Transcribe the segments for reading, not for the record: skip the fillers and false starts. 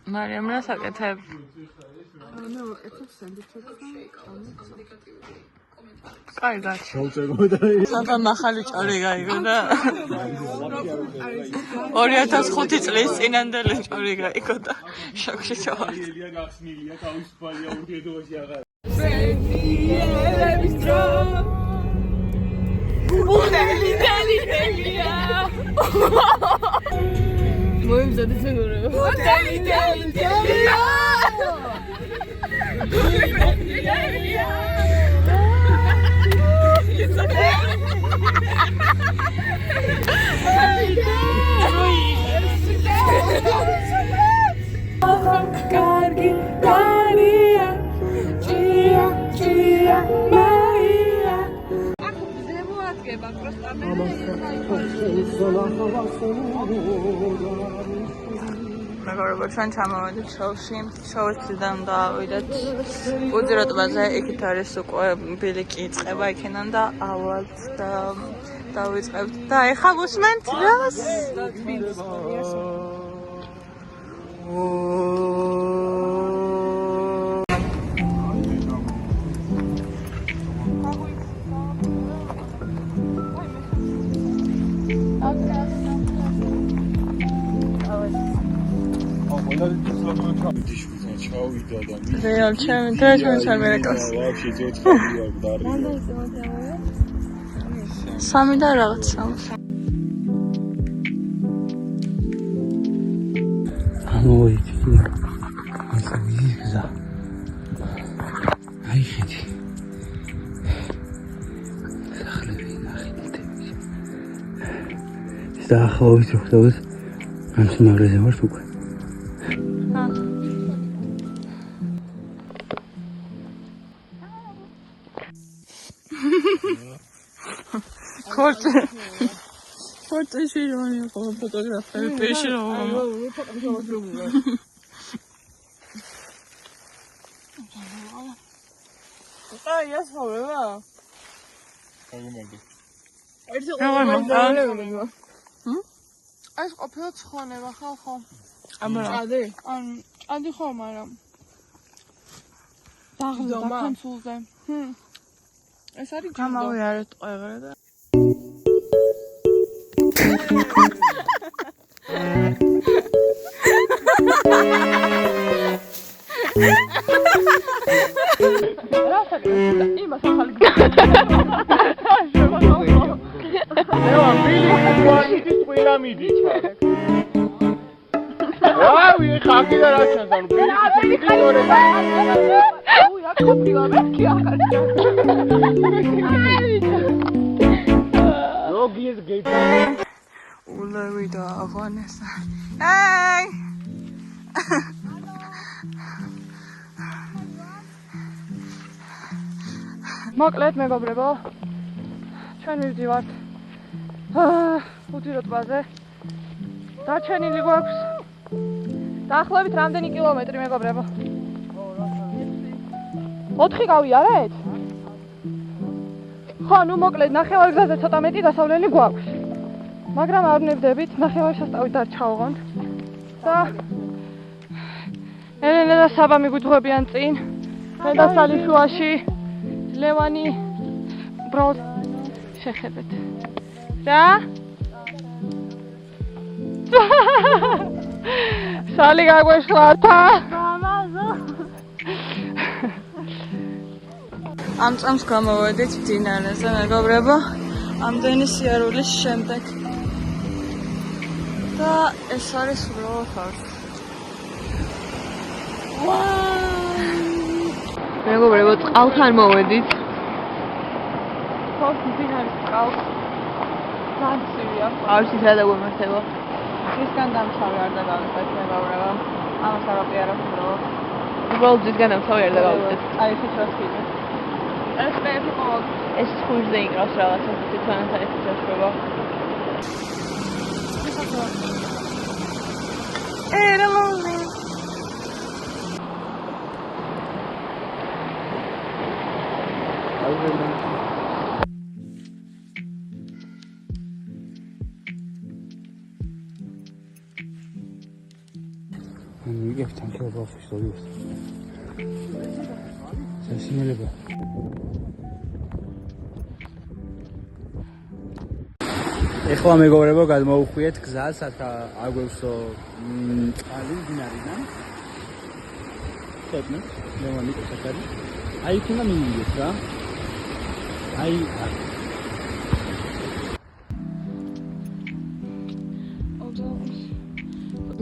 Mariam, რა საკეთებ? კარგად. სანამ ახალი ჭორი გაიგო და 2005 წლის წინანდელი ჭორი გაიგო და შოქში ჩავარდი. მოიმზადეთ მეგობრებო. მეგობრებო, ჩვენ ჩამოვედით შოუში. შოუს წიდან დავიდეთ უძიროტბაზე, იქით არის უკვე ბილიკი იწყება იქიდან და ავალთ და დავიწყებთ და ეხლა ვუსმენთ რას? რეალ ჩემი ამერიკას. სამი და რაღაცა. აი ხედი. და ახლობით რო ხდოს ამ სიმაღლეზე ვარ უკვე. Foarte șironie cu fotografie pe șironie. Asta e așa, Այս ყოფილոց խոնևա խախո։ Ամրադի։ Անդի խոմարամ։ Դաղ ցուզե։ Այս արի կամավի արդ եղրը դա։ Ռասա իմա սախալի։ Եա միլի կուանիտի սպիլամիդի չարեք։ Այ խակի դար աչան դան բիլի քիլորը։ Ու յա կոպրիվա մեկի ակարչա։ Ռոգիես գեյտա։ Ულევი და აღონესა. Აი! მოკლედ მეგობრებო, ჩვენ ვივდივართ უძიროტბაზე. დაჩენილი გვაქვს დაახლოებით რამდენი კილომეტრი მეგობრებო? 4 გავიარეთ? ხო, ნუ მოკლედ ნახევარგზაზე ცოტა მეტი გასავლელი გვაქვს. მაგრამ არ ვნებდებით, ნახევარსასწავი დარჩავღონთ. და ელენე და საბა მიგვიძღვებიან წინ. მე და სალი შუაში. ლევანი უბრალოდ შეხედეთ. რა? შალი გაგვეშლათა. ამ წამს გამოვედით მდინარეზე, მეგობრებო, ამდენი სიარულის შემდეგ. და ეს არის უბრალოდ ხალხი. მეგობრებო, წყალთან მოვედით. ხალხი მდინარის წყალს. განცივია. არ ვიცი რა დაგვემართება. ისგან დამცავი არ დაგავიწყეთ, მეგობრებო. ამას არ ვაპირებ უბრალოდ. უბრალოდ ძისგან დამცავი არ დაგავიწყეთ. აი ეს რა ხილი. ეს პეპი ყოველ ეს ხურზე იკრავს რაღაცა თვითონაც ეს შეშობა. რა მომი. Miguel tanque o bofe stories. Სასიმელება. ეხლა მეგობრებო გადმოვუხვიეთ გზას, თა აგვევსო წყალი მდინარიდან. ხეთნე, ლევანი კოსაკარი. აი იქნა მინიდეს რა. აი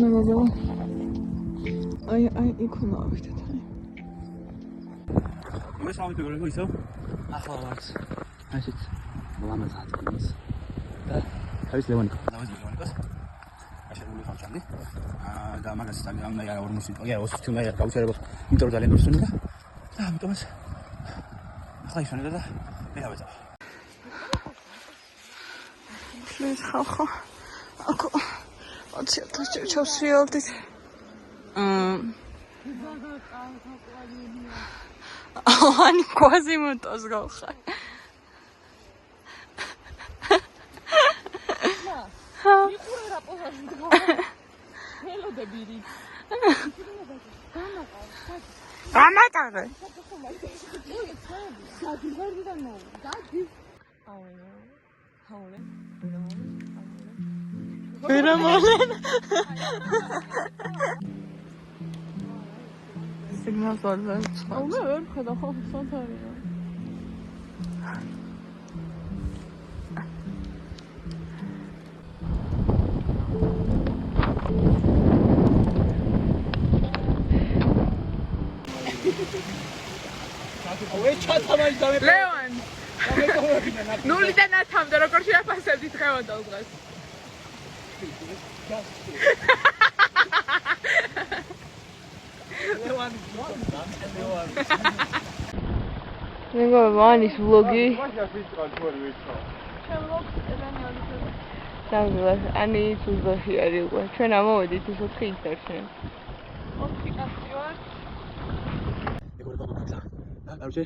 მეგობრებო. აი იქნა ავიდეთ. ეს ამით მეგობრებო ისო. ახლა ვართ. ასეთ ლამაზად იმას. არის ლევანი. ლევანიკოს. აშენული ხალხი. და მაგას ძალიან აი 40 თუნდა გაუჩერებო. იმიტომ რომ ძალიან გასწონდა. და ამიტომაც ახლა ისონდა და მე დავეწავ. ეს ხალხო. აკო 20 ჩავსიალდით. Ani Quasimodos roja. Signal zorlar. აუნა ვერ ხედა ხო სანთარია. ლევან 0-დან 10-მდე როგორ შეაფასებდი დღევანდელ დღეს? მეგობრებო, ანის ვლოგი. დავიღალ, ანის ვლოგი არის უკვე. ჩვენ ამოვედით ის 4 ინტერნეტში. 4 კაცი ვარ. მეგობრებო, მაგა. კაროჩე.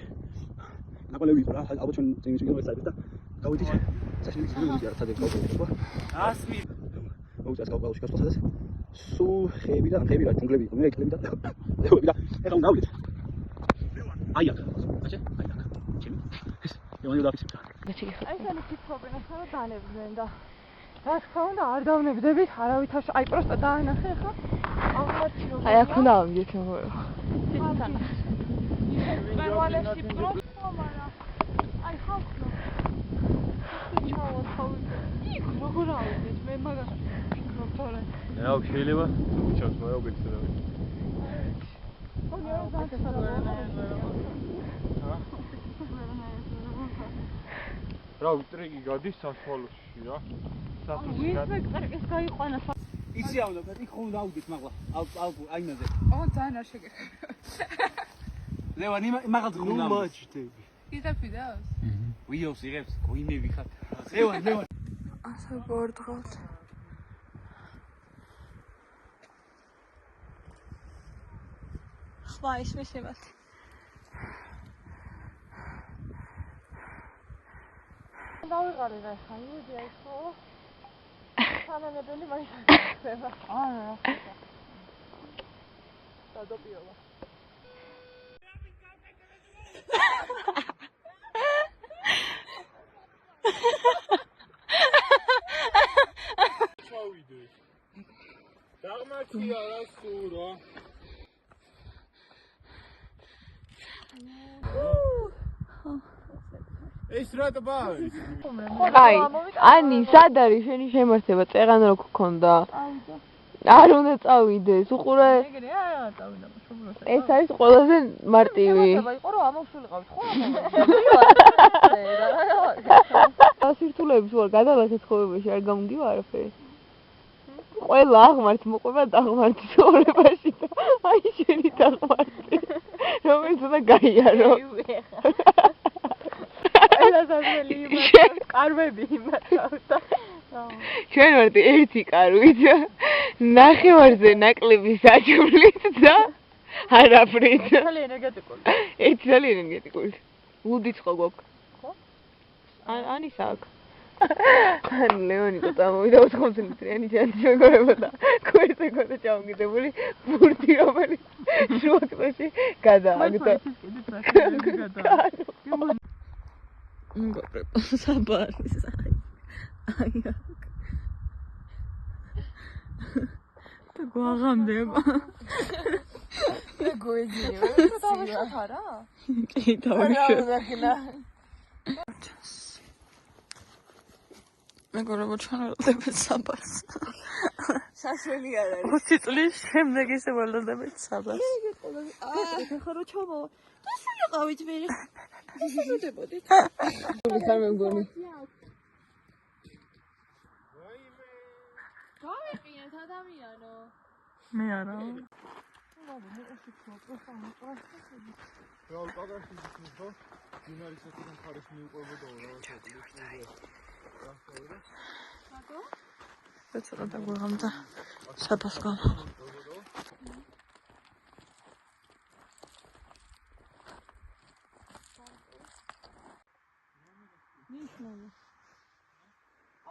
ნაკოლევი იყო რა, ალბათ ჩვენ წინში გინოცხადეთ და გავიდით. საშინელი გზები არ თადე გავყოლო. ასმი. მოუწეს გავყოლოში გასწორდეს. სულ ხეები და ხეები რა ჯუნგლები იყო, მე ეკლები და ლევები და ეხლა უნდა გავიდეთ. აი აქ. აჩე? აი აქ. ჩემი. ეს ლევანი დაფიქსირდა. აი ესენი ფიქრობენ ახლა რომ დანებდნენ და რა თქმა უნდა არ დავნებდებით, არავითარ აი პროსტა დაანახე ახლა. აღმოჩნდა რომ აი აქ უნდა ავიდეთ მეგობრებო. თვითონ. მეგვალეში პროსტა მარა. აი ხალხო. იქ როგორ ავიდეთ მე მაგას ფიქრობ თორე. რა შეიძლება უჩავს მაგრამ გეცედა. რა უტრიგი გადის სასვალოში რა. ვინც მეტრეკეს გაიყვანა. იცი ავდა, იქ ხომ დავდით მაგლა. ალპუ აინაზე. ძალიან არ შეგეხება. ლევანი მაგალ ხომ დავდით. მაჩტები. იდა ვიდეოს? ვიდეოს იღებს, გოიმები ხარ. ლევანი. ასე ბორდღალთ. ხმა ის მისებათ. დავიღალე რა ხა, იმედი აი ხო? თანამედროვე მაინც ხდება. არა. სადოპიოლა. ეს რა ტბა არის? აი, ანი, სად არის შენი შემართება? წეღან რო გქონდა. არ უნდა წავიდეს, უყურე. ეგრე არა წავიდა შუბლოს. ეს არის ყველაზე მარტივი. იყო რომ ამოვსულიყავით ხო? ასირთულებს ვარ გადალახეთ ხოვებაში, არ გამგივა არაფერი. ყველა აღმართ მოყვება დაღმართი ცხოვრებაში და აი შენი დაღმართი. რომელიც უნდა გაიარო. ყველასაზრელი იმას კარვები იმათავდა. ჩვენ ვართ ერთი კარვით, ნახევარზე ნაკლები საჭმლით და არაფრით. ძალიან ენერგეტიკული. ეს ძალიან ენერგეტიკული. ლუდიც ხო გვაქვს? ხო? ანის აქვს. ან ლეონიკო წამოვიდა 80 ლიტრიანი ჯანჯი მეგობრებო და კვერზე გქონდა ჩამოგიდებული ბურთი რომელიც შუაკროში გადააგდო. მეგობრებო საბარის აი და გვაღამდება. მეგოეძინე. დავაშვა რა? კი დავაშვა. მეგობრებო ჩვენ ველოდებით საბარს. საშველი არ არის. 20 წლის შემდეგ ისე ველოდებით საბარს. ახლა რო ჩამოვა. დასულიყავით მე. შედებოდით. ხარ მე მგონი. გავიყინეთ ადამიანო. მე არა. რა პაგაში ისმის ხო? დინარის საკუთარ ხარეს მიუყვებოდა რაღაცა. ცოტა დაგვაღამდა საბას გამო. ნიშანი.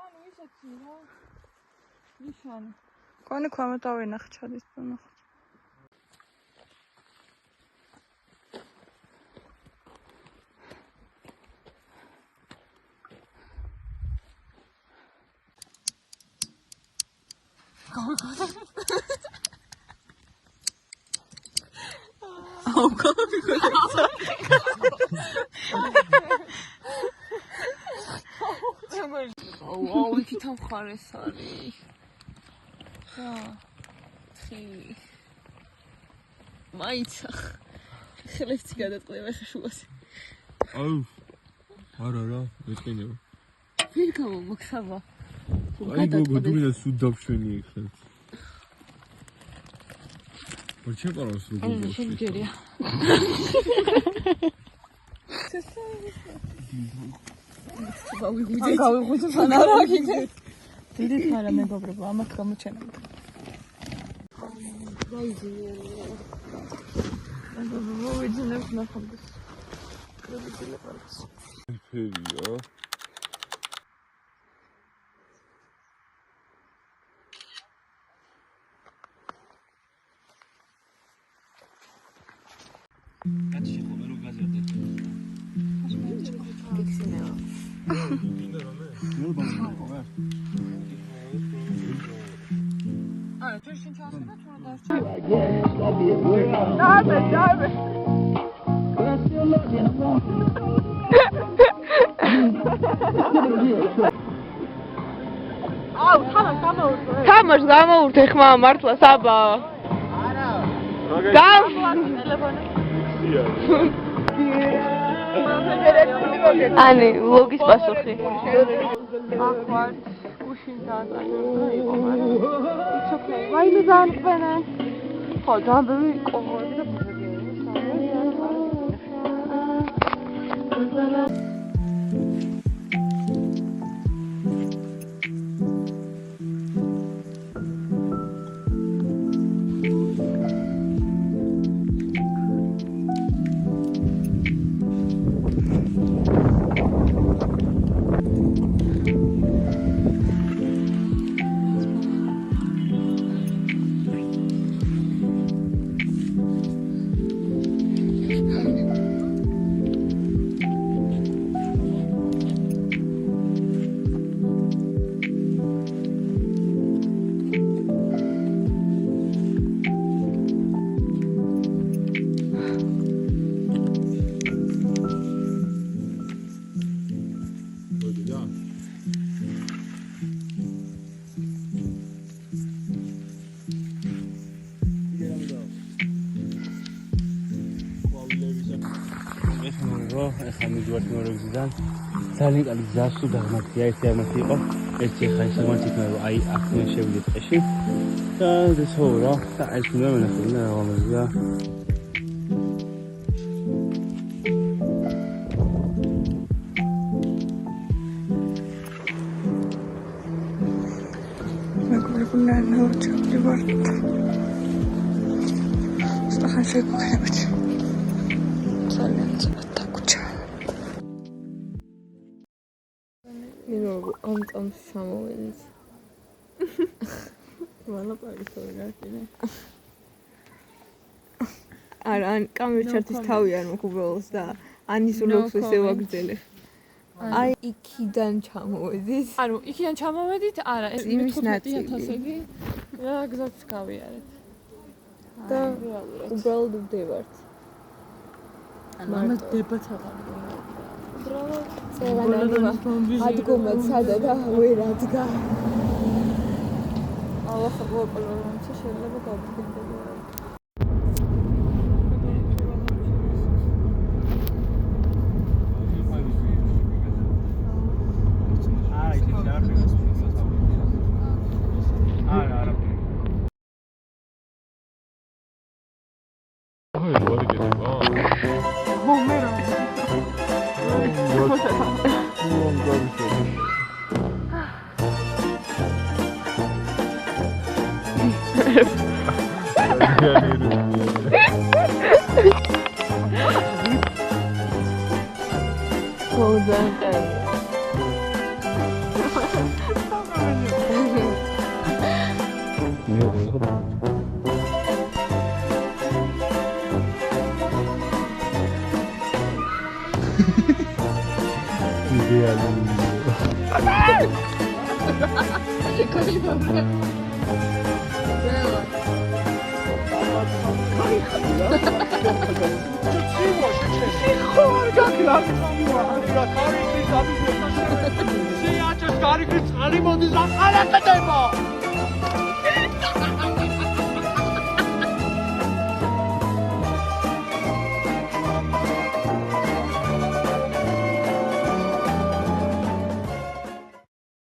ანუ ისეთი რა. ნიშანი. კონი ქვემოთ ავინახე ჩადის თუ ნახე. აუ, იქი თავხარეს არის. რა. ხი. მაიცა. ხელებში გადაწყდება ხა შუაზე. აუ. არა რა, მეწინება. ვერ გამომოხსავა. აი გოგო თუ მინდა სულ დავშვენი ეხლა. ვარჩა პარავს როგორ აი შენ ჯერია. გავიღვიძე ფანარაკი. დიდი ხარა მეგობრებო, ამათ გამოჩენამდე. გაიძინე. მოვიძინებ ნახავდეს. კრებიძილე პარკს. ფერია. 같이 호메로 가져야 돼. 픽스네요. 이걸 봐봐. 아, 저 진짜 하시나 저러다. 나베. აუ, თამაშ გამოურთე ხმა მართლა საბა. არა. გამ ტელეფონი. ანი, ლოგის პასუხი. ახვარ, გუშინ დააწარმოა იყო, მაგრამ it's okay. ვაიმე დაანწმენა. ხო, დამბები ყოღოები და ხო, ეხლა მივიდივართ მეორე გზიდან. ძალიან კარგი გზაა, სულ დაღმართია, ერთი აღმართი იყო. ერთი ხა ისე მოიწითნება, აი აქ მე შევიდეთ ტყეში. და ესო რა, და ეს უნდა მენახები და რაღაცა. მეგობრებო, ჩავდი ვარ. ახლა შეგუქნებით. ძალიან ძნელად დაგუჩა. ნინო ამ წამს ჩამოვედით. ვალაპარის თორგაკინე. არა, ან კამერჩართვის თავი არ მაქვს უბრალოდ და ანის ულოქს ესე ვაგრძელე. აი იქიდან ჩამოვედით. ანუ იქიდან ჩამოვედით? არა, ეს იმის ნაწილი. 15,000-ი. რა გზაც გავიარეთ. და უბრალოდ ვდევართ. ანუ ამას დებაცაღარ. წერანალა ადგომად სადა და ვერ ადგა. ალახა გოპლორონცი შეიძლება გავფიქრდები. She just got to get money on this. I like that.